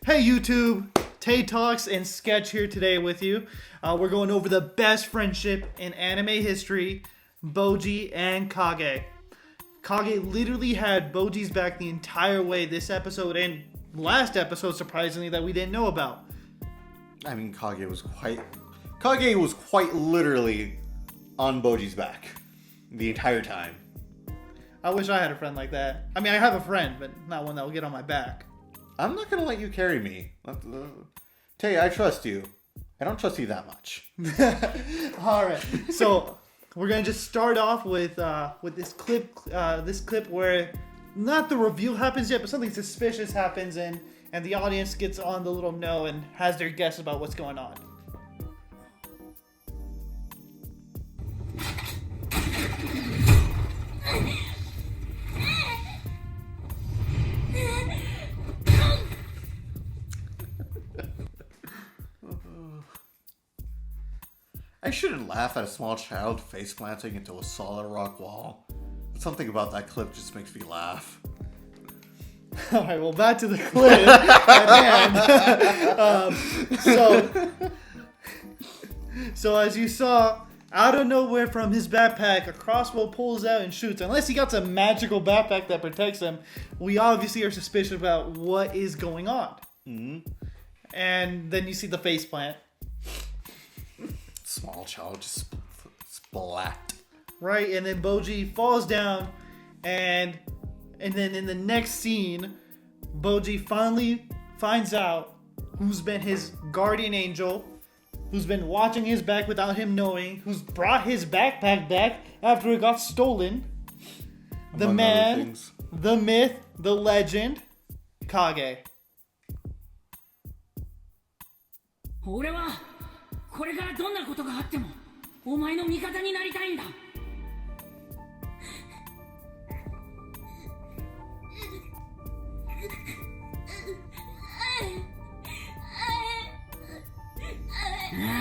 Hey YouTube, Tay Talks and Sketch here today with you. We're going over the best friendship in anime history, Bojji and Kage. Kage literally had Bojji's back the entire way this episode and last episode, surprisingly, that we didn't know about. I mean, Kage was quite literally on Bojji's back the entire time. I wish I had a friend like that. I mean, I have a friend, but not one that will get on my back. I'm not going to let you carry me. Tay, I trust you. I don't trust you that much. Alright, so we're going to just start off with this clip where not the reveal happens yet, but something suspicious happens and the audience gets on the little know and has their guess about what's going on. I shouldn't laugh at a small child face planting into a solid rock wall. Something about that clip just makes me laugh. Alright, well, back to the clip at hand. So as you saw, out of nowhere from his backpack, a crossbow pulls out and shoots. Unless he got some magical backpack that protects him, we obviously are suspicious about what is going on. Mm-hmm. And then you see the face plant. Small child just splat. Right, and then Bojji falls down, and then in the next scene, Bojji finally finds out who's been his guardian angel, who's been watching his back without him knowing, who's brought his backpack back after it got stolen. The Among man, the myth, the legend, Kage. 俺はこれからどんなことがあってもお前の味方になりたいんだ。あ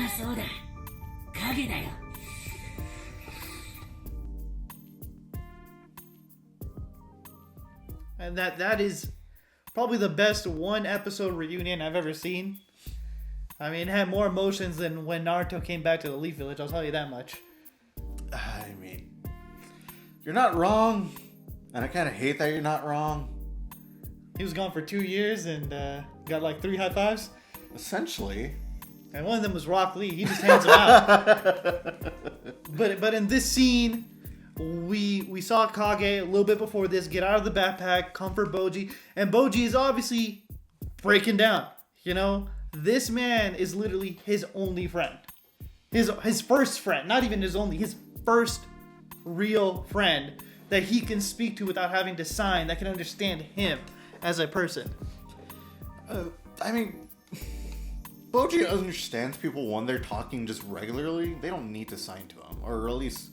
あ、そうだ。影だよ。And that is probably the best one episode reunion I've ever seen. I mean, it had more emotions than when Naruto came back to the Leaf Village, I'll tell you that much. I mean, you're not wrong, and I kind of hate that you're not wrong. He was gone for 2 years and got like 3 high fives. Essentially. And one of them was Rock Lee. He just hands him out. But in this scene, we saw Kage a little bit before this get out of the backpack, comfort Bojji, and Bojji is obviously breaking down. You know, this man is literally his only friend, his first friend, not even his only, his first real friend that he can speak to without having to sign, that can understand him as a person. I mean, Bojji understands people when they're talking just regularly. They don't need to sign to him, or at least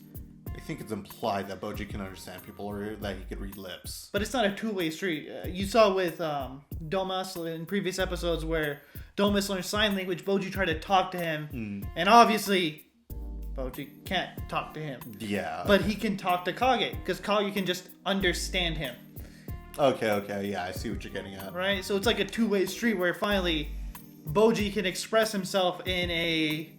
I think it's implied that Bojji can understand people or that he could read lips. But it's not a two-way street. You saw with Domas in previous episodes where Domas learned sign language, Bojji tried to talk to him, and obviously Bojji can't talk to him. Yeah. But he can talk to Kage, because Kage can just understand him. Okay, yeah, I see what you're getting at. Right? So it's like a two-way street where finally Bojji can express himself in a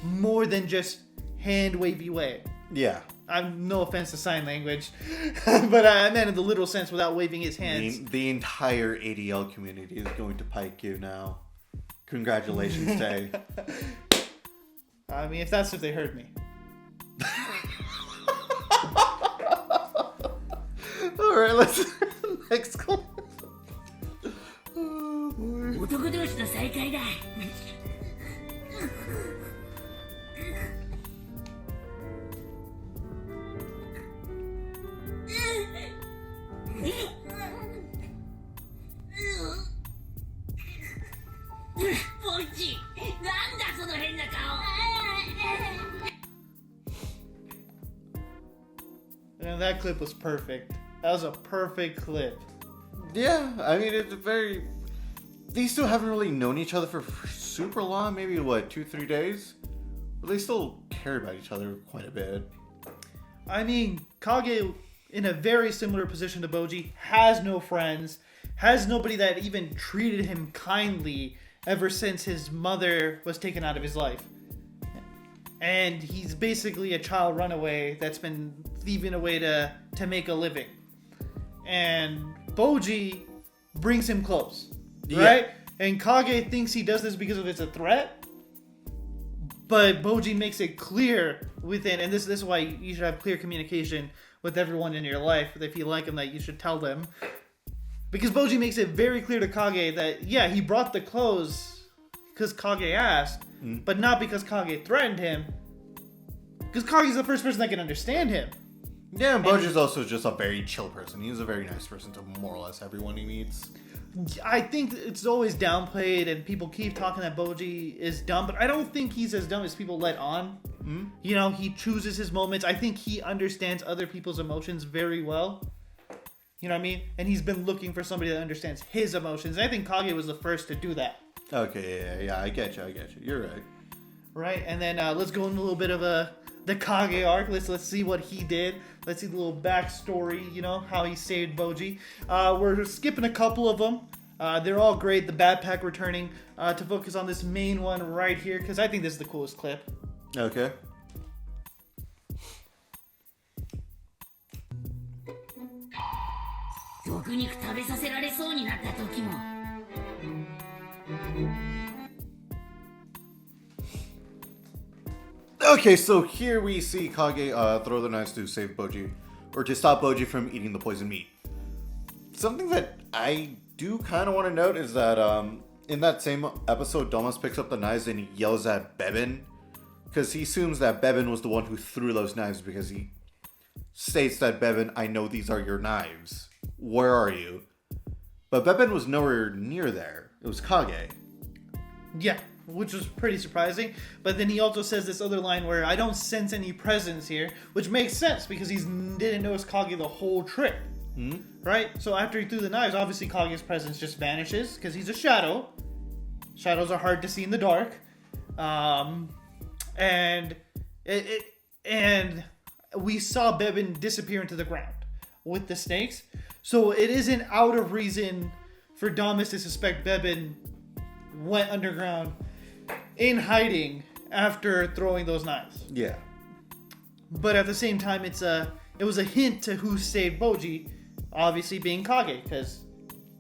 more than just hand-wavy way. Yeah. I'm no offense to sign language, but I meant in the literal sense without waving his hands. The entire ADL community is going to pike you now. Congratulations, Tay. I mean, if that's if they heard me. Alright, let's next clip. Oh, boy. 男同士の再会だ。ボッジ、なんだその変な顔。And that clip was perfect. That was a perfect clip. Yeah, I mean, it's very... These two haven't really known each other for super long, maybe, 2-3 days? But they still care about each other quite a bit. I mean, Kage, in a very similar position to Bojji, has no friends, has nobody that even treated him kindly ever since his mother was taken out of his life. And he's basically a child runaway that's been thieving away to make a living. And Bojji brings him close, right? And Kage thinks he does this because it's a threat. But Bojji makes it clear within, and this is why you should have clear communication with everyone in your life. If you like them, that you should tell them. Because Bojji makes it very clear to Kage that, yeah, he brought the clothes because Kage asked, but not because Kage threatened him. Because Kage's the first person that can understand him. Yeah, and Bojji's also just a very chill person. He's a very nice person to more or less everyone he meets. I think it's always downplayed, and people keep talking that Bojji is dumb, but I don't think he's as dumb as people let on. You know, he chooses his moments. I think he understands other people's emotions very well. You know what I mean? And he's been looking for somebody that understands his emotions. And I think Kage was the first to do that. Okay, yeah, I get you. You're right. Right, and then let's go into a little bit of the Kage arc. Let's see what he did. Let's see the little backstory, you know, how he saved Bojji. We're skipping a couple of them. They're all great. The backpack returning to focus on this main one right here, because I think this is the coolest clip. Okay. Okay, so here we see Kage throw the knives to save Bojji, or to stop Bojji from eating the poisoned meat. Something that I do kind of want to note is that in that same episode, Domas picks up the knives and he yells at Bebin, because he assumes that Bebin was the one who threw those knives, because he states that, Bebin, I know these are your knives. Where are you? But Bebin was nowhere near there. It was Kage. Yeah, which was pretty surprising. But then he also says this other line where I don't sense any presence here, which makes sense because he didn't notice Kage the whole trip. Right? So after he threw the knives, obviously Kage's presence just vanishes because he's a shadow. Shadows are hard to see in the dark. And we saw Bebin disappear into the ground with the snakes. So it isn't out of reason for Damas to suspect Bebin went underground in hiding after throwing those knives. Yeah. But at the same time, it was a hint to who saved Bojji, obviously being Kage, because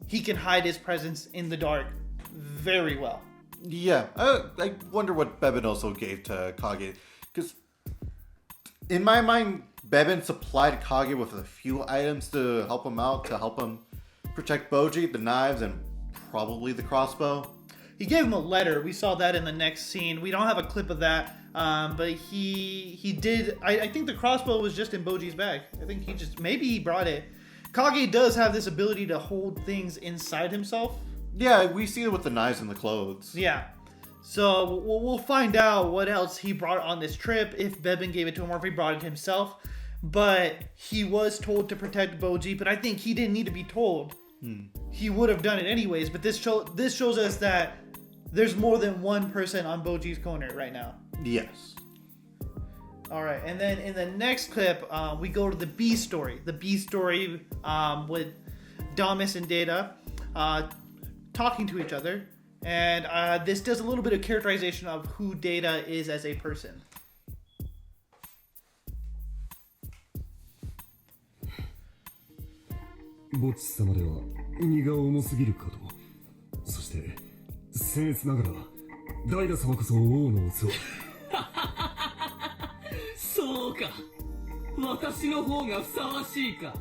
he can hide his presence in the dark very well. Yeah, I wonder what Bebin also gave to Kage, because in my mind, Bebin supplied Kage with a few items to help him out, to help him protect Bojji, the knives, and probably the crossbow. He gave him a letter. We saw that in the next scene. We don't have a clip of that, but he did. I think the crossbow was just in Bojji's bag. I think maybe he brought it. Kage does have this ability to hold things inside himself. Yeah, we see it with the knives and the clothes. Yeah. So we'll find out what else he brought on this trip, if Bebin gave it to him or if he brought it himself. But he was told to protect Bojji, but I think he didn't need to be told. He would have done it anyways, but this shows us that there's more than one person on Bojji's corner right now. Yes. All right, and then in the next clip, we go to the B story. The B story with Damas and Data talking to each other. And this does a little bit of characterization of who Data is as a person. Bojji 様では荷が重すぎるかと。そして僭越ながらダイダ様こそ王の器。そうか。私の方がふさわしいか。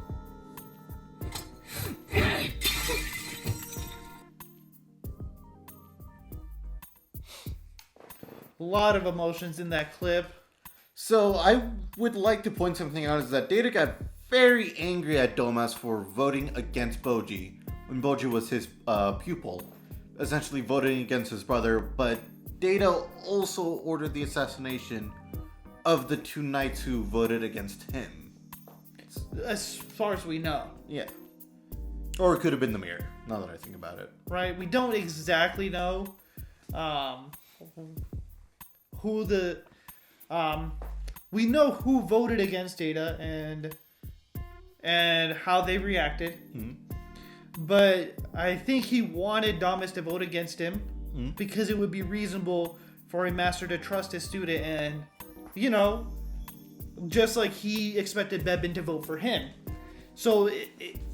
A lot of emotions in that clip. So I would like to point something out is that Data got very angry at Domas for voting against Bojji when Bojji was his pupil, essentially voting against his brother, but Data also ordered the assassination of the two knights who voted against him. As far as we know. Yeah. Or it could have been the mirror, now that I think about it. Right? We don't exactly know who the... we know who voted against Data and how they reacted. but I think he wanted Damas to vote against him because it would be reasonable for a master to trust his student, and just like he expected Bebin to vote for him. So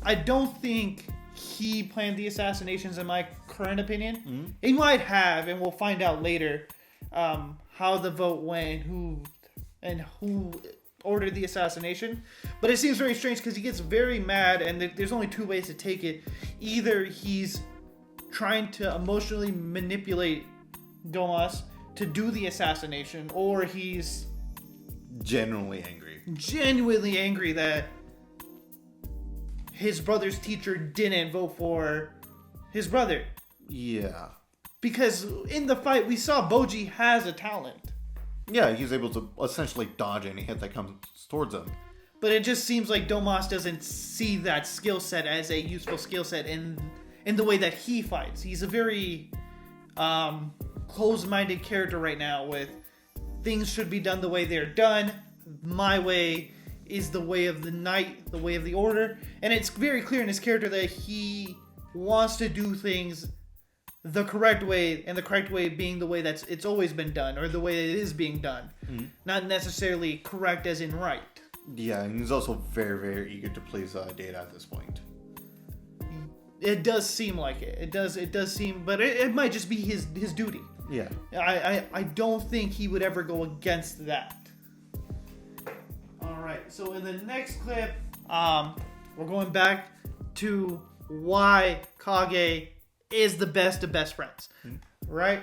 I don't think he planned the assassinations, in my current opinion. He might have, and we'll find out later how the vote went, who ordered the assassination. But it seems very strange because he gets very mad, and there's only two ways to take it. Either he's trying to emotionally manipulate Domas to do the assassination, or he's Genuinely angry that his brother's teacher didn't vote for his brother. Yeah. Because in the fight, we saw Bojji has a talent. Yeah, he's able to essentially dodge any hit that comes towards him. But it just seems like Domas doesn't see that skill set as a useful skill set in the way that he fights. He's a very closed-minded character right now, with things should be done the way they're done. My way is the way of the knight, the way of the order. And it's very clear in his character that he wants to do things the correct way, and the correct way being the way that's it's always been done, or the way it is being done. Not necessarily correct as in right. Yeah, and he's also very, very eager to please Data at this point. It does seem like it. It does seem, but it might just be his duty. Yeah. I don't think he would ever go against that. Alright, so in the next clip, we're going back to why Kage is the best of best friends. Right?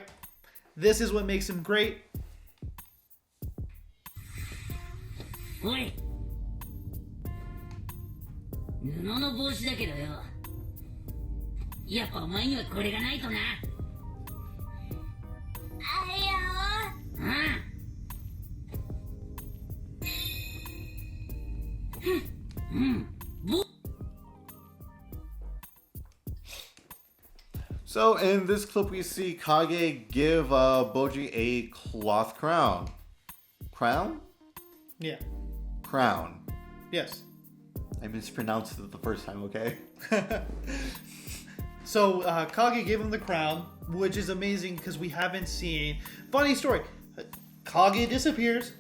This is what makes him great. おい布の帽子だけどよ、やっぱお前にはこれがないとな。あいやSo in this clip, we see Kage give Bojji a cloth crown. Crown? Yeah. Crown. Yes. I mispronounced it the first time, okay? So Kage gave him the crown, which is amazing because we haven't seen. Funny story. Kage disappears.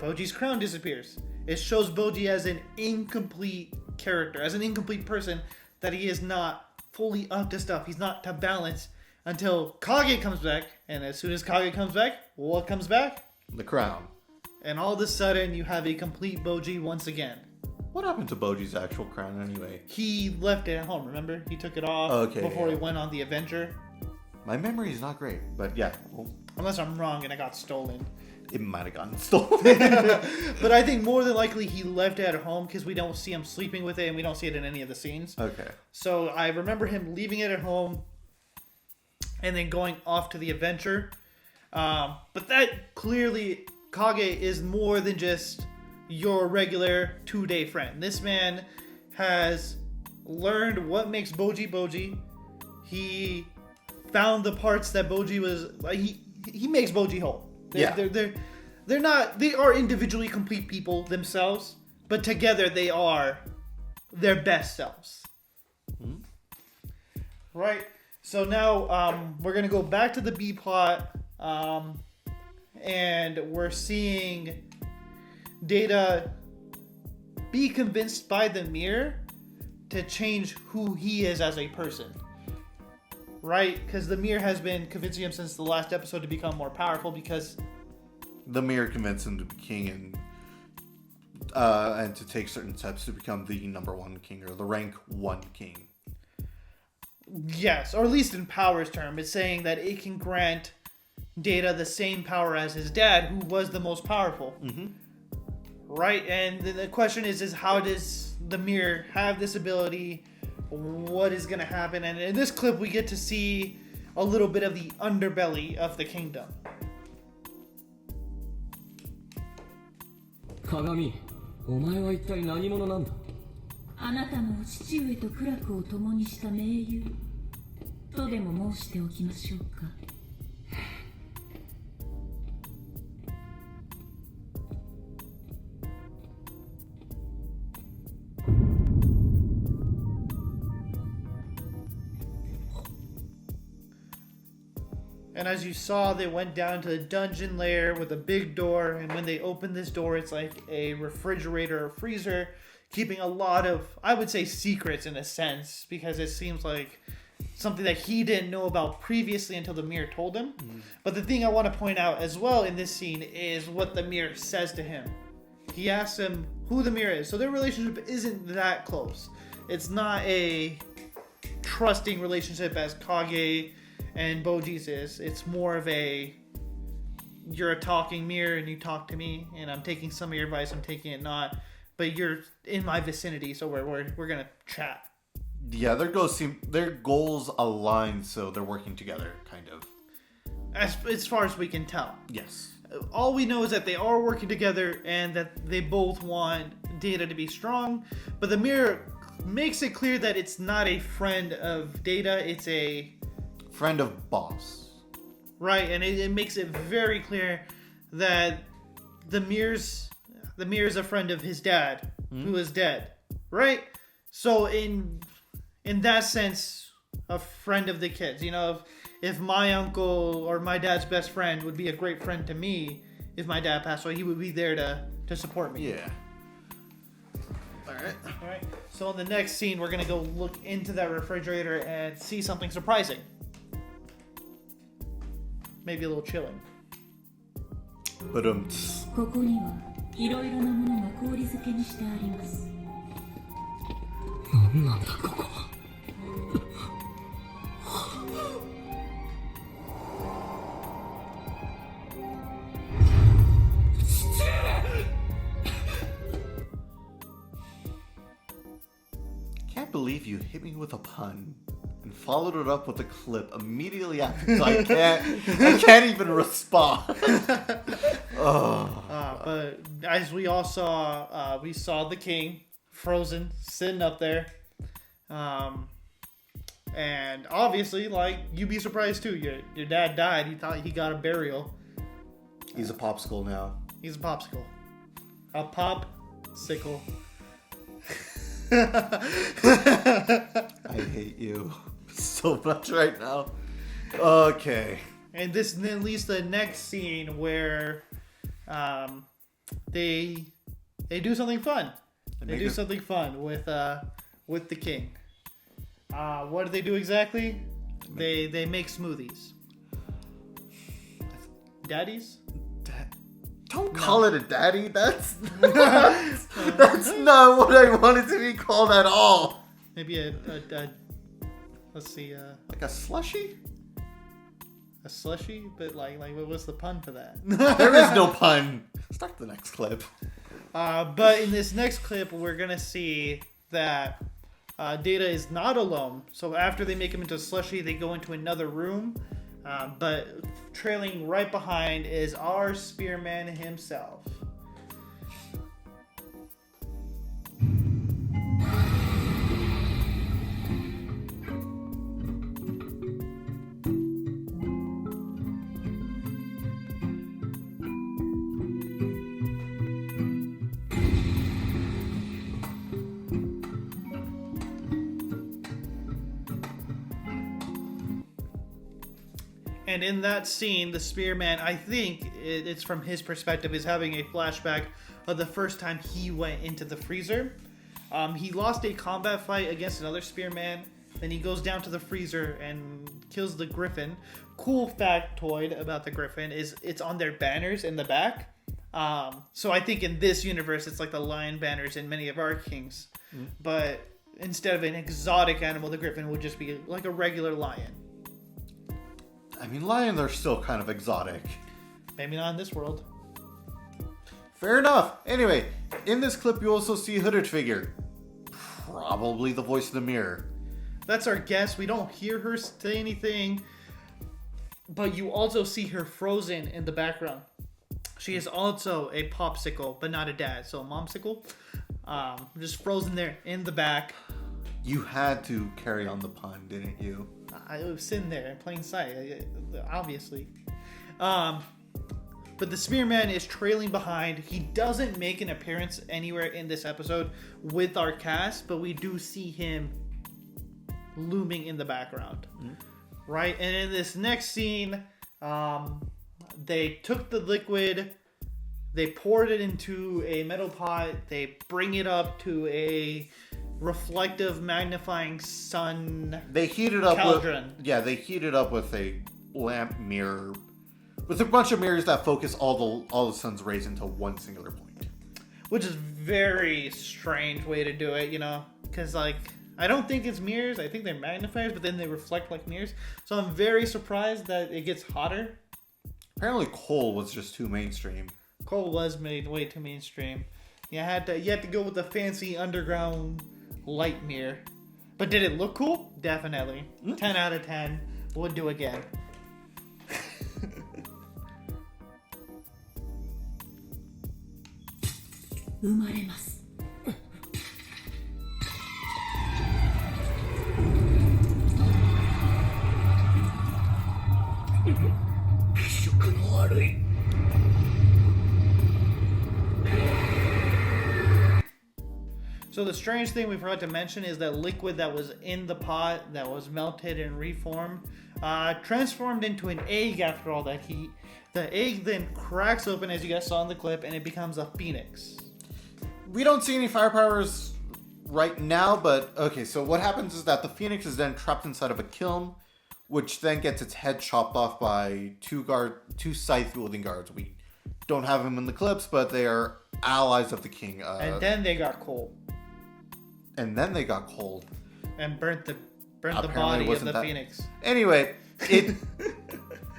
Bojji's crown disappears. It shows Bojji as an incomplete character, as an incomplete person, that he is not fully up to stuff. He's not to balance until Kage comes back. And as soon as Kage comes back, what comes back? The crown. And all of a sudden, you have a complete Bojji once again. What happened to Bojji's actual crown anyway? He left it at home, remember? He took it off before he went on the adventure. My memory is not great, but yeah. Well, unless I'm wrong and it got stolen. It might have gotten stolen. But I think more than likely he left it at home because we don't see him sleeping with it and we don't see it in any of the scenes. Okay. So I remember him leaving it at home and then going off to the adventure. But that clearly, Kage is more than just your regular 2-day friend. This man has learned what makes Bojji Bojji. He found the parts that Bojji was like. He makes Bojji whole. They're not. They are individually complete people themselves, but together they are their best selves. Right. So now we're gonna go back to the B plot, and we're seeing Data be convinced by the mirror to change who he is as a person. Right? Because the mirror has been convincing him since the last episode to become more powerful because the mirror convinced him to be king and to take certain steps to become the number 1 king, or the rank 1 king. Yes, or at least in power's term, it's saying that it can grant Data the same power as his dad, who was the most powerful. Right? And the question is how does the mirror have this ability? What is going to happen? And in this clip, we get to see a little bit of the underbelly of the kingdom. 鏡、お前は一体何者なんだ？あなたのお父上と苦楽を共にした盟友とでも申しておきましょうか。And as you saw, they went down to the dungeon lair with a big door. And when they opened this door, it's like a refrigerator or freezer, keeping a lot of, I would say, secrets in a sense, because it seems like something that he didn't know about previously until the mirror told him. But the thing I want to point out as well in this scene is what the mirror says to him. He asks him who the mirror is. So their relationship isn't that close. It's not a trusting relationship as Kage and Bojji's is. It's more of a, you're a talking mirror and you talk to me, and I'm taking some of your advice, I'm taking it not, but you're in my vicinity, so we're gonna chat. Yeah, their goals align, so they're working together, kind of. As far as we can tell. Yes. All we know is that they are working together and that they both want Data to be strong, but the mirror makes it clear that it's not a friend of Data, it's a friend of boss. Right, and it makes it very clear that the mirror's a friend of his dad, who is dead. Right? So in that sense, a friend of the kids. You know, if my uncle or my dad's best friend would be a great friend to me, if my dad passed away, he would be there to support me. Yeah. Alright. So in the next scene, we're going to go look into that refrigerator and see something surprising. Maybe a little chilling. But ここにはいろいろなものが氷漬けにしてあります。なんなんだここは。Can't believe you hit me with a pun and followed it up with a clip immediately after. So I can't even respond. But as we all saw, we saw the king frozen, sitting up there. And obviously, like, you'd be surprised too. Your dad died. He thought he got a burial. He's a popsicle now. He's a popsicle. A pop-sickle. I hate you so much right now. Okay. And this then leads to the next scene where they do something fun. They do something fun with the king. What do they do exactly? They make smoothies. Daddies? Don't call it a daddy. That's not what I wanted to be called at all. Maybe a let's see, Like a slushy? a slushy, but like what's the pun for that? There is no pun. Start the next clip. But in this next clip, we're gonna see that Data is not alone. So after they make him into a slushy, they go into another room. But trailing right behind is our spearman himself. And in that scene, the spearman, I think it's from his perspective, is having a flashback of the first time he went into the freezer. He lost a combat fight against another spearman. Then he goes down to the freezer and kills the griffin. Cool factoid about the griffin is it's on their banners in the back. So I think in this universe, it's like the lion banners in many of our kings. But instead of an exotic animal, the griffin would just be like a regular lion. I mean, lions are still kind of exotic. Maybe not in this world. Fair enough. Anyway, in this clip, you also see a hooded figure. Probably the voice in the mirror. That's our guess. We don't hear her say anything. But you also see her frozen in the background. She is also a popsicle, but not a dad. So a momsicle. Just frozen there in the back. You had to carry on the pun, didn't you? I was sitting there in plain sight, obviously. But the spearman is trailing behind. He doesn't make an appearance anywhere in this episode with our cast, but we do see him looming in the background. Right? And in this next scene, They took the liquid, they poured it into a metal pot, they bring it up to a reflective, magnifying sun. They heat it up cauldron. They heat it up with a lamp mirror, with a bunch of mirrors that focus all the sun's rays into one singular point. Which is very strange way to do it, because like I don't think it's mirrors. I think they're magnifiers, but then they reflect like mirrors. So I'm very surprised that it gets hotter. Apparently, coal was just too mainstream. Coal was made way too mainstream. You had to go with the fancy underground light mirror. But did it look cool? Definitely. 10 out of 10. Would do again. 生まれます。気色の悪い。 So the strange thing we forgot to mention is that liquid that was in the pot that was melted and reformed transformed into an egg after all that heat. The egg then cracks open, as you guys saw in the clip, and it becomes a phoenix. We don't see any fire powers right now, but okay, so what happens is that the phoenix is then trapped inside of a kiln, which then gets its head chopped off by two scythe-wielding guards. We don't have them in the clips, but they are allies of the king. And then they got cold. And then they got cold. And burnt the body of the phoenix. Anyway, it...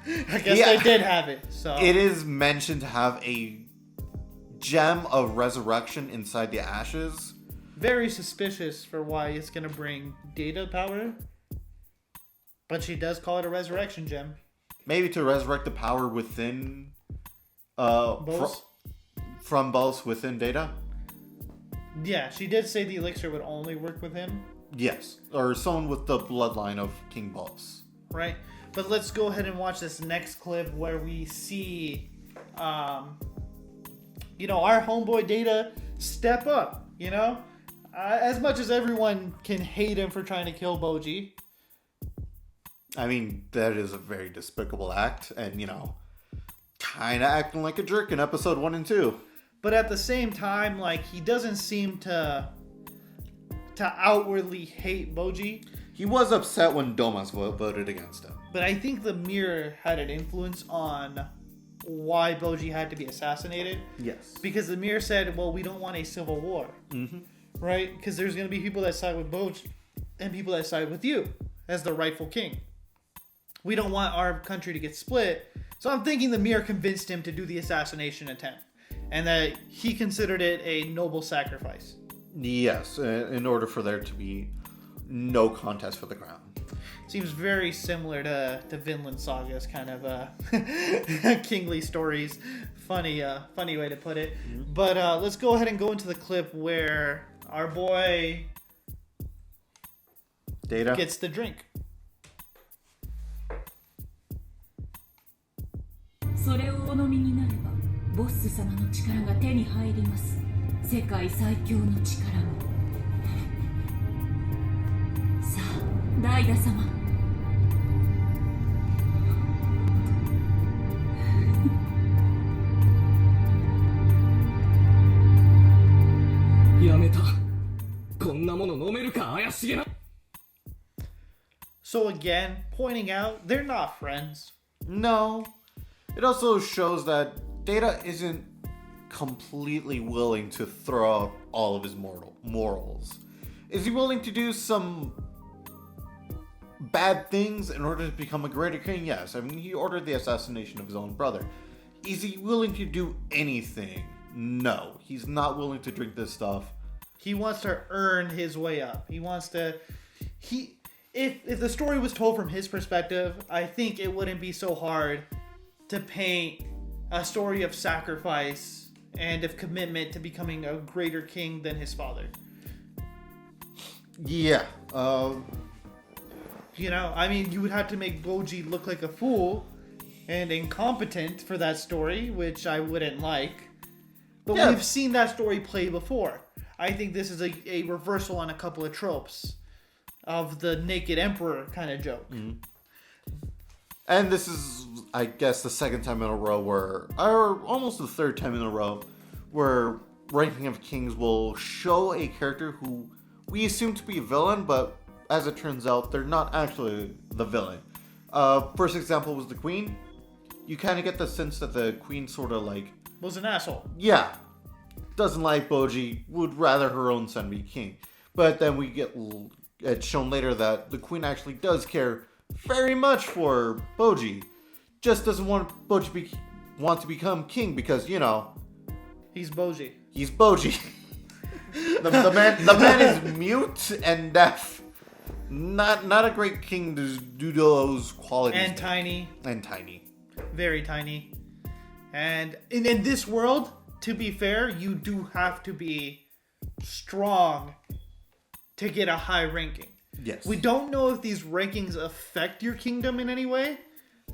I guess they did have it, so... It is mentioned to have a gem of resurrection inside the ashes. Very suspicious for why it's going to bring data power. But she does call it a resurrection gem. Maybe to resurrect the power within... Both? From both within Data? Yeah, she did say the elixir would only work with him. Yes, or someone with the bloodline of King Bojji. Right, but let's go ahead and watch this next clip where we see, our homeboy Data step up, as much as everyone can hate him for trying to kill Bojji. I mean, that is a very despicable act, and, kind of acting like a jerk in episode 1 and 2. But at the same time, he doesn't seem to outwardly hate Bojji. He was upset when Domas voted against him. But I think the mirror had an influence on why Bojji had to be assassinated. Yes. Because the mirror said, well, we don't want a civil war. Mm-hmm. Right? Because there's going to be people that side with Bojji and people that side with you as the rightful king. We don't want our country to get split. So I'm thinking the mirror convinced him to do the assassination attempt. And that he considered it a noble sacrifice. Yes, in order for there to be no contest for the crown. Seems very similar to Vinland Saga's kind of kingly stories. Funny way to put it. Mm-hmm. But let's go ahead and go into the clip where our boy Data gets the drink. それをお飲みになればボッス様の力が手に入ります。世界最強の力も。さあ、ダイダ様。やめた。こんなもの飲めるか、怪しげな。 So again, pointing out, they're not friends. No. It also shows that Data isn't completely willing to throw out all of his morals. Is he willing to do some bad things in order to become a greater king? Yes. I mean, he ordered the assassination of his own brother. Is he willing to do anything? No. He's not willing to drink this stuff. He wants to earn his way up. He wants to... If the story was told from his perspective, I think it wouldn't be so hard to paint a story of sacrifice and of commitment to becoming a greater king than his father. Yeah. You would have to make Bojji look like a fool and incompetent for that story, which I wouldn't like. But yeah. We've seen that story play before. I think this is a reversal on a couple of tropes of the naked emperor kind of joke. Mm-hmm. And this is I guess the second time in a row or almost the third time in a row, where Ranking of Kings will show a character who we assume to be a villain, but as it turns out, they're not actually the villain. First example was the Queen. You kind of get the sense that the Queen sort of like... Was an asshole. Yeah. Doesn't like Bojji, would rather her own son be king. But then we get it's shown later that the Queen actually does care very much for Bojji. Just doesn't want Bojji want to become king because, you know... He's Bojji. He's Bojji. the man is mute and deaf. Not a great king to do those qualities. And tiny. And tiny. Very tiny. And in this world, to be fair, you do have to be strong to get a high ranking. Yes. We don't know if these rankings affect your kingdom in any way,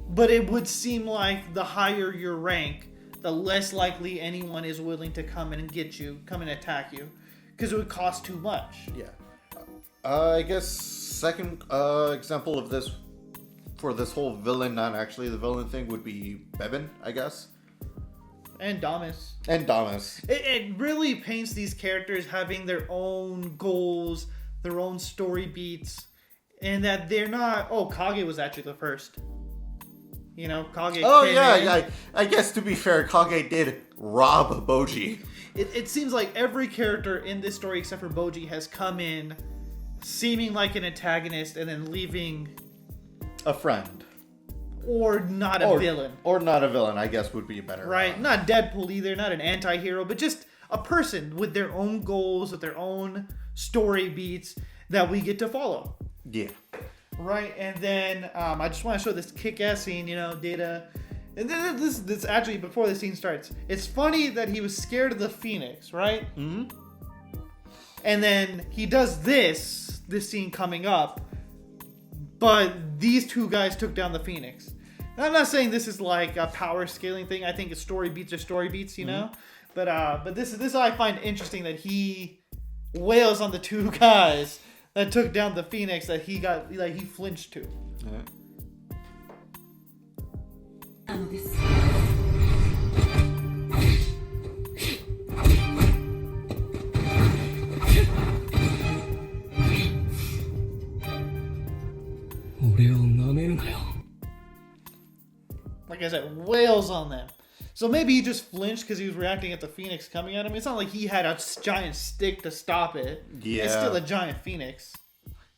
but it would seem like the higher your rank, the less likely anyone is willing to come in and get you, come and attack you, because it would cost too much. Yeah. I guess second example of this, for this whole villain, not actually the villain thing, would be Bebin, I guess. And Damas. And Damas. It really paints these characters having their own goals, their own story beats, and that they're not... Oh, Kage was actually the first. You know, Kage yeah. I guess to be fair, Kage did rob Bojji. It seems like every character in this story except for Bojji has come in seeming like an antagonist and then leaving... A friend. Or not a villain. Or not a villain, I guess would be better. Right? Not Deadpool either, not an anti-hero, but just a person with their own goals, with their own story beats that we get to follow. Yeah. Right? And then I just want to show this kick-ass scene, you know, Data. And then this actually, before the scene starts, it's funny that he was scared of the Phoenix, right? Mm-hmm. And then he does this scene coming up, but these two guys took down the Phoenix. Now, I'm not saying this is like a power scaling thing. I think it's story beats are story beats, you know? But this I find interesting that he wails on the two guys that took down the Phoenix that he got, like, he flinched to. Yeah. なのです。俺を舐めるなよ。 Like I said, wails on them. So maybe he just flinched because he was reacting at the Phoenix coming at him. It's not like he had a giant stick to stop it. Yeah. It's still a giant Phoenix.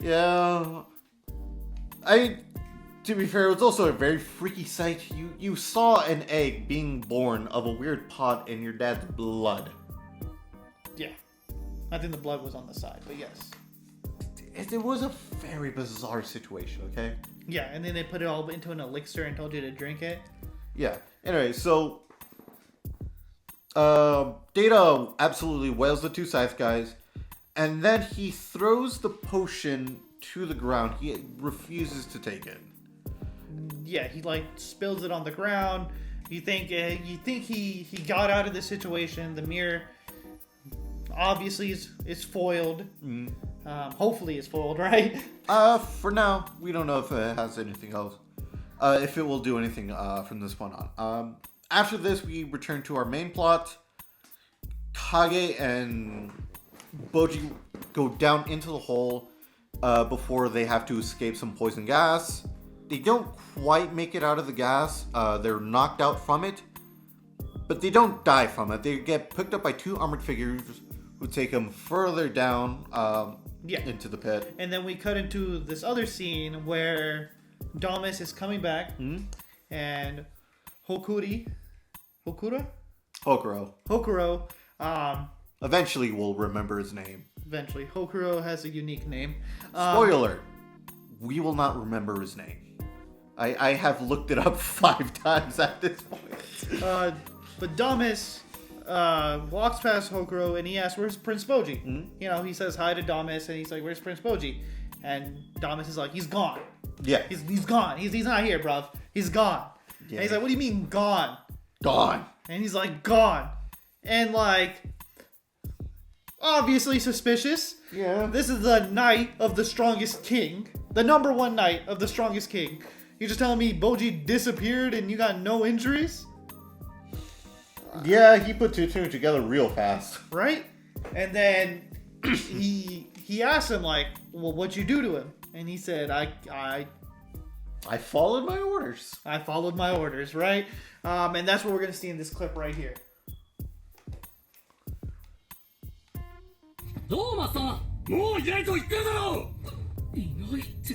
Yeah. To be fair, it was also a very freaky sight. You saw an egg being born of a weird pot in your dad's blood. Yeah. I think the blood was on the side, but yes. It was a very bizarre situation, okay? Yeah, and then they put it all into an elixir and told you to drink it. Yeah. Anyway, so Data absolutely wails the two scythe guys, and then he throws the potion to the ground. He refuses to take it. Yeah, he like spills it on the ground. You think he got out of the situation. The mirror obviously is foiled. Mm. Hopefully it's foiled, right? For now, we don't know if it has anything else. If it will do anything from this point on. After this, we return to our main plot. Kage and Bojji go down into the hole before they have to escape some poison gas. They don't quite make it out of the gas. They're knocked out from it. But they don't die from it. They get picked up by two armored figures who take them further down into the pit. And then we cut into this other scene where Damas is coming back and Hokuro Eventually we'll remember his name. Eventually. Hokuro has a unique name. Spoiler. We will not remember his name. I have looked it up 5 times at this point. But Damas walks past Hokuro and he asks, "Where's Prince Bojji?" You know, he says hi to Damas and he's like, "Where's Prince Bojji?" And Damas is like, "He's gone." Yeah. He's gone. He's not here, bruv. He's gone. Yeah. And he's like, "What do you mean gone?" Gone. And he's like, "Gone." And like, obviously suspicious. Yeah. This is the knight of the strongest king. The number one knight of the strongest king. You're just telling me Bojji disappeared and you got no injuries? Yeah, he put two together real fast. Right? And then he asked him, like, well, what'd you do to him? And he said, I followed my orders. I followed my orders, right? And that's what we're going to see in this clip right here. どうマスターもういないと言ってるだろういないって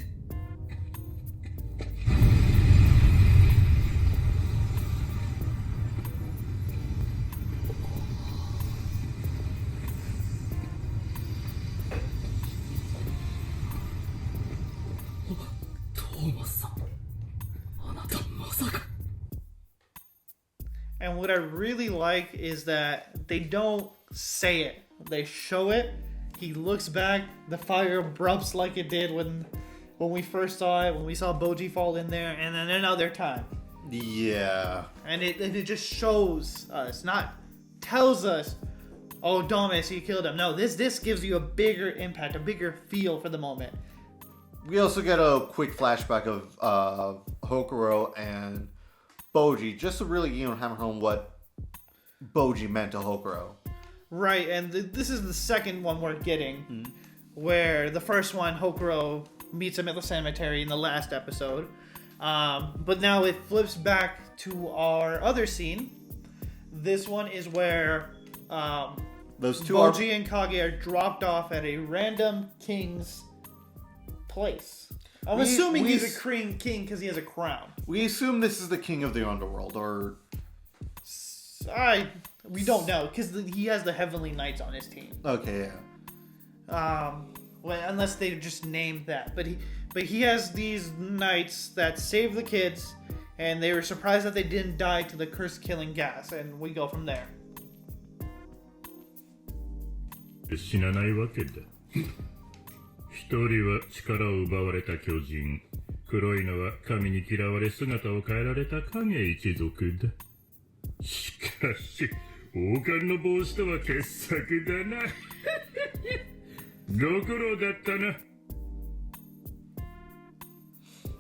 トーマスさんあなたまさか And what I really like is that they don't say it. They show it. He looks back. The fire erupts like it did when we first saw it, when we saw Bojji fall in there, and then another time. Yeah. And it just shows us, not tells us, oh, Domus, you killed him. No, this gives you a bigger impact, a bigger feel for the moment. We also get a quick flashback of Hokuro and Bojji, just to really, hammer home what Bojji meant to Hokuro. Right, and this is the second one we're getting, where the first one, Hokuro meets him at the cemetery in the last episode. But now it flips back to our other scene. This one is where Those two Bojji and Kage are dropped off at a random king's place. I'm assuming he's a king because he has a crown. We assume this is the king of the underworld, or... We don't know, because he has the Heavenly Knights on his team. Okay, yeah. Well, unless they just named that. But he has these knights that save the kids, and they were surprised that they didn't die to the curse-killing gas, and we go from there. 死なないわけだ。一人は力を奪われた巨人、黒いのは神に嫌われ姿を変えられた影一族だ。しかし、王冠の帽子とは傑作だな。ご苦労だったな。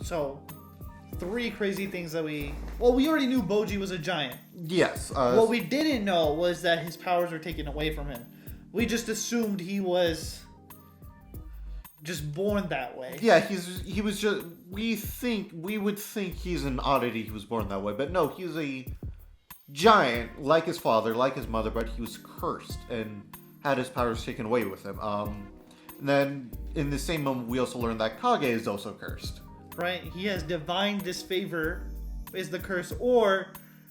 So, 3 crazy things that we already knew Bojji was a giant. Yes. What we didn't know was that his powers were taken away from him. We just assumed he was just born that way. Yeah, he was just... We would think he's an oddity, he was born that way. But no, he's a giant, like his father, like his mother, but he was cursed and had his powers taken away with him. And then, in the same moment, we also learned that Kage is also cursed. Right? He has divine disfavor is the curse, or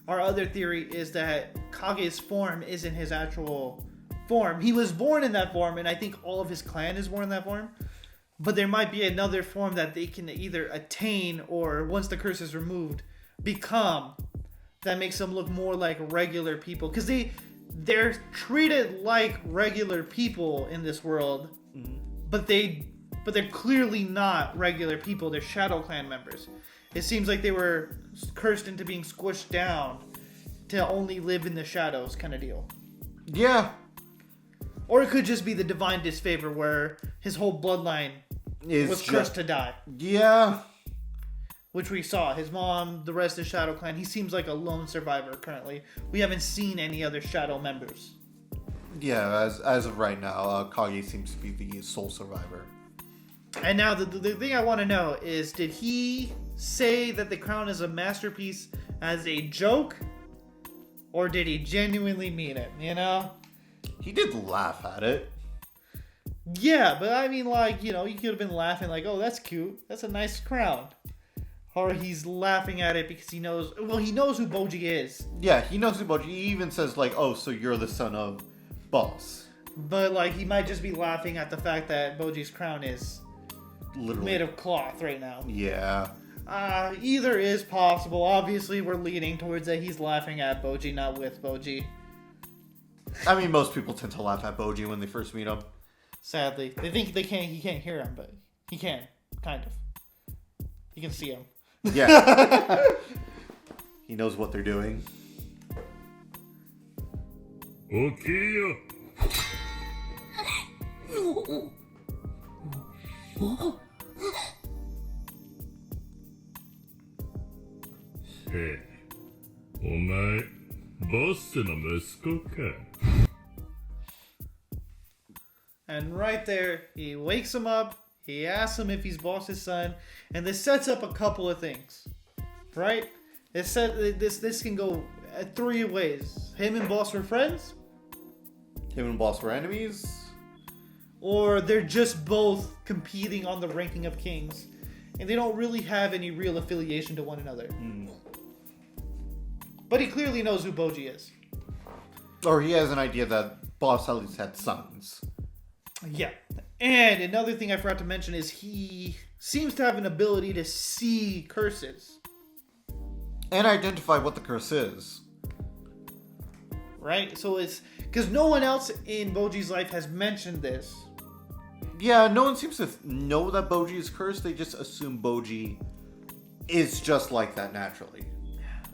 our other theory is that Kage's form isn't his actual form. He was born in that form, and I think all of his clan is born in that form. But there might be another form that they can either attain, or once the curse is removed, become, that makes them look more like regular people. Because they're treated like regular people in this world, but they're clearly not regular people. They're Shadow Clan members. It seems like they were cursed into being squished down to only live in the shadows kind of deal. Yeah. Or it could just be the divine disfavor where his whole bloodline was cursed to die. Yeah. Which we saw. His mom, the rest of the Shadow Clan. He seems like a lone survivor currently. We haven't seen any other Shadow members. Yeah, as of right now, Kage seems to be the sole survivor. And now the thing I want to know is, did he say that the crown is a masterpiece as a joke? Or did he genuinely mean it, you know? He did laugh at it. Yeah, but I mean, like, you know, you could have been laughing like, oh, that's cute. That's a nice crown. Or he's laughing at it because he knows who Bojji is. Yeah, he knows who Bojji. He even says, like, oh, so you're the son of Boss. But, like, he might just be laughing at the fact that Bojji's crown is Literally made of cloth right now. Yeah. Either is possible. Obviously, we're leaning towards that he's laughing at Bojji, not with Bojji. I mean, most people tend to laugh at Bojji when they first meet him. Sadly. They think he can't hear him, but he can. Kind of. You can see him. Yeah. He knows what they're doing. Okay. へえ、お前、ボスの息子か。And right there, he wakes him up. He asks him if he's Boss's son, and this sets up a couple of things, right? This can go three ways. Him and Boss were friends, Him and Boss were enemies. or they're just both competing on the ranking of kings, and they don't really have any real affiliation to one another. But he clearly knows who Bojji is. Or he has an idea that Boss at least had sons. Yeah. And another thing I forgot to mention is he seems to have an ability to see curses, And identify what the curse is. right? So it's because no one else in Bojji's life has mentioned this. Yeah, no one seems to know that Bojji is cursed. They just assume Bojji is just like that naturally.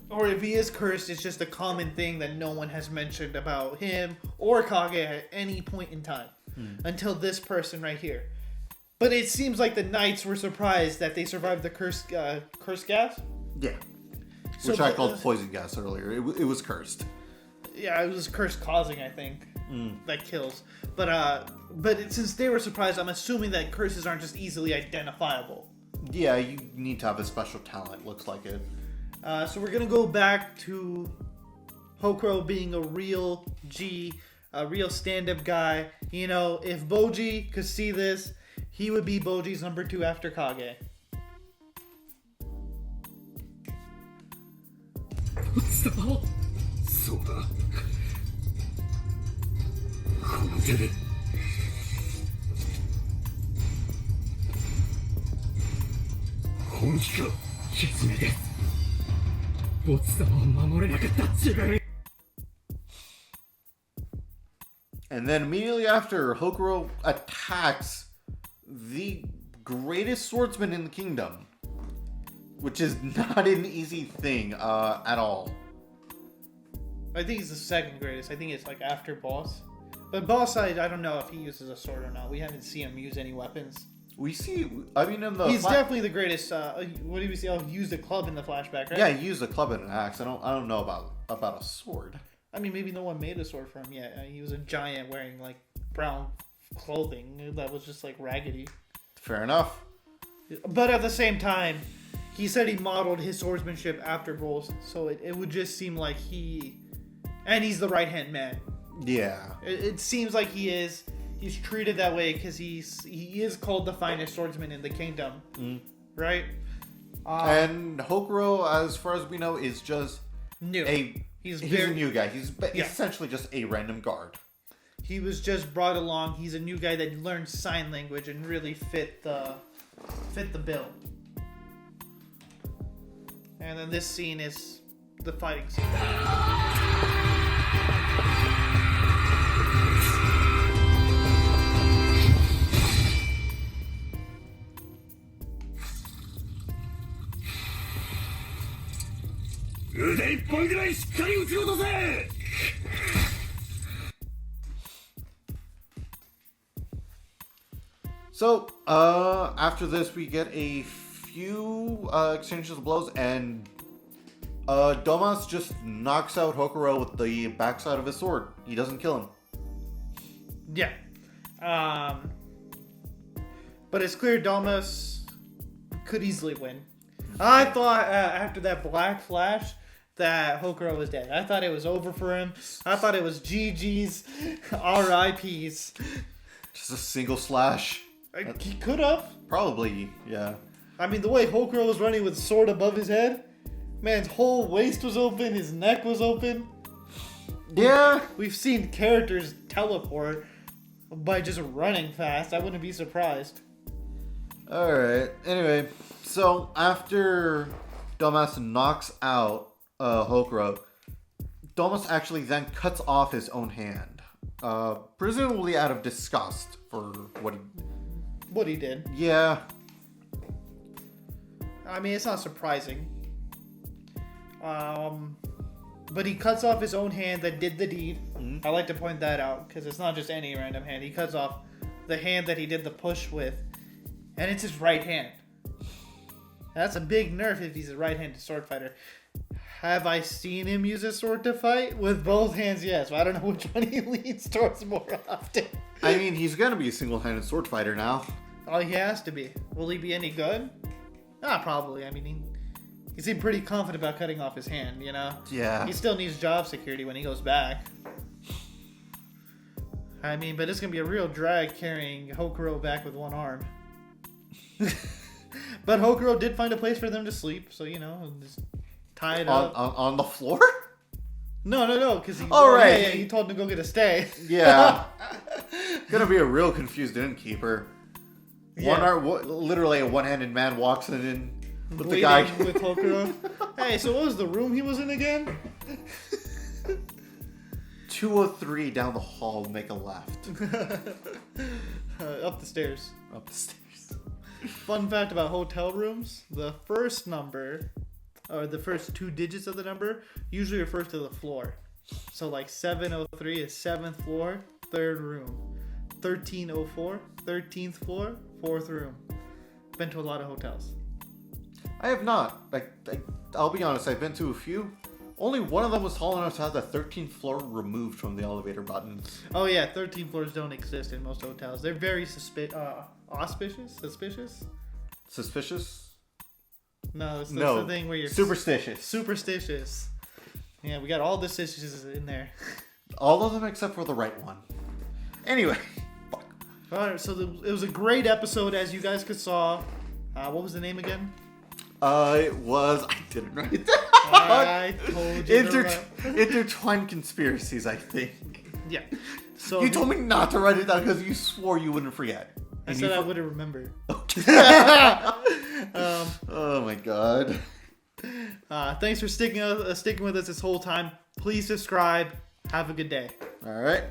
Or if he is cursed, it's just a common thing that no one has mentioned about him or Kage at any point in time. Until this person right here. But it seems like the knights were surprised that they survived the curse gas. Yeah. So Which I called poison gas earlier. It was cursed. Yeah, it was curse causing, I think, that kills. But since they were surprised, I'm assuming that curses aren't just easily identifiable. Yeah, you need to have a special talent, looks like it. So we're gonna go back to Hokuro being a real G, a real stand-up guy. You know, if Bojji could see this, he would be Bojji's number 2 after Kage. そうだ。この手で。本気か。狐です。ボツ様を守れなかった自分。 And then immediately after, Hokuro attacks the greatest swordsman in the kingdom. Which is not an easy thing at all. I think he's the second greatest. I think it's like after Boss. But Boss, I don't know if he uses a sword or not. We haven't seen him use any weapons. We see, I mean, in the... He's definitely the greatest. What did we see? Oh, he used a club in the flashback, right? Yeah, he used a club and an axe. I don't know about a sword. I mean, maybe no one made a sword for him yet. He was a giant wearing like brown clothing that was just like raggedy. Fair enough. But at the same time, he said he modeled his swordsmanship after Boss, so it would just seem like he... And he's the right-hand man. Yeah. It seems like he is. He's treated that way because he is called the finest swordsman in the kingdom, right? And Hokuro, as far as we know, is just New. He's a new guy. He's essentially just a random guard. He was just brought along. He's a new guy that learned sign language and really fit the bill. And then this scene is the fighting scene. So, after this, we get a few exchanges of blows, and Domas just knocks out Hokuro with the backside of his sword. He doesn't kill him. Yeah. But it's clear Domas could easily win. I thought after that black flash that Hokuro was dead. I thought it was over for him. I thought it was GG's, RIP's. Just a single slash. He could have. Probably, yeah. I mean, the way Hokuro was running with sword above his head, man's whole waist was open, his neck was open. Yeah. We've seen characters teleport by just running fast. I wouldn't be surprised. Alright, anyway, so after Domas knocks out Hokuro, Domas actually then cuts off his own hand. Presumably out of disgust for what he did. Yeah. I mean, it's not surprising. But he cuts off his own hand that did the deed. I like to point that out, because it's not just any random hand. He cuts off the hand that he did the push with, and it's his right hand. That's a big nerf if he's a right-handed sword fighter. Have I seen him use his sword to fight? With both hands, yes. But I don't know which one he leans towards more often. I mean, he's gonna be a single-handed sword fighter now. Oh, he has to be. Will he be any good? Probably. I mean, he seemed pretty confident about cutting off his hand, you know? Yeah. He still needs job security when he goes back. I mean, but it's going to be a real drag carrying Hokuro back with one arm. But Hokuro did find a place for them to sleep, so, you know, just tie it up. On the floor? No, because he, right. Yeah, he told him to go get a stay. Yeah. Gonna be a real confused innkeeper. Yeah. Literally a one-handed man walks in with the Waiting guy. with Hokuro. Hey, so what was the room he was in again? 203 down the hall, make a left. Up the stairs. Up the stairs. Fun fact about hotel rooms: the first number, or the first 2 digits of the number, usually refers to the floor. So like 703 is 7th floor, 3rd room. 1304, 13th floor, 4th room. Been to a lot of hotels. I have not. I'll be honest, I've been to a few. Only one of them was tall enough to have the 13th floor removed from the elevator buttons. Oh yeah, 13 floors don't exist in most hotels. They're very auspicious? Suspicious? Suspicious? No, it's No. the thing where you're Superstitious. superstitious. Yeah, we got all the stitches in there. All of them except for the right one. Anyway. Alright, so it was a great episode, as you guys could saw. What was the name again? It was... I didn't write it down. I told you. Intertwined Conspiracies, I think. Yeah. So You told me not to write it down because you swore you wouldn't forget. I said I would have remembered. Oh my god. Thanks for sticking with us this whole time. Please subscribe. Have a good day. Alright.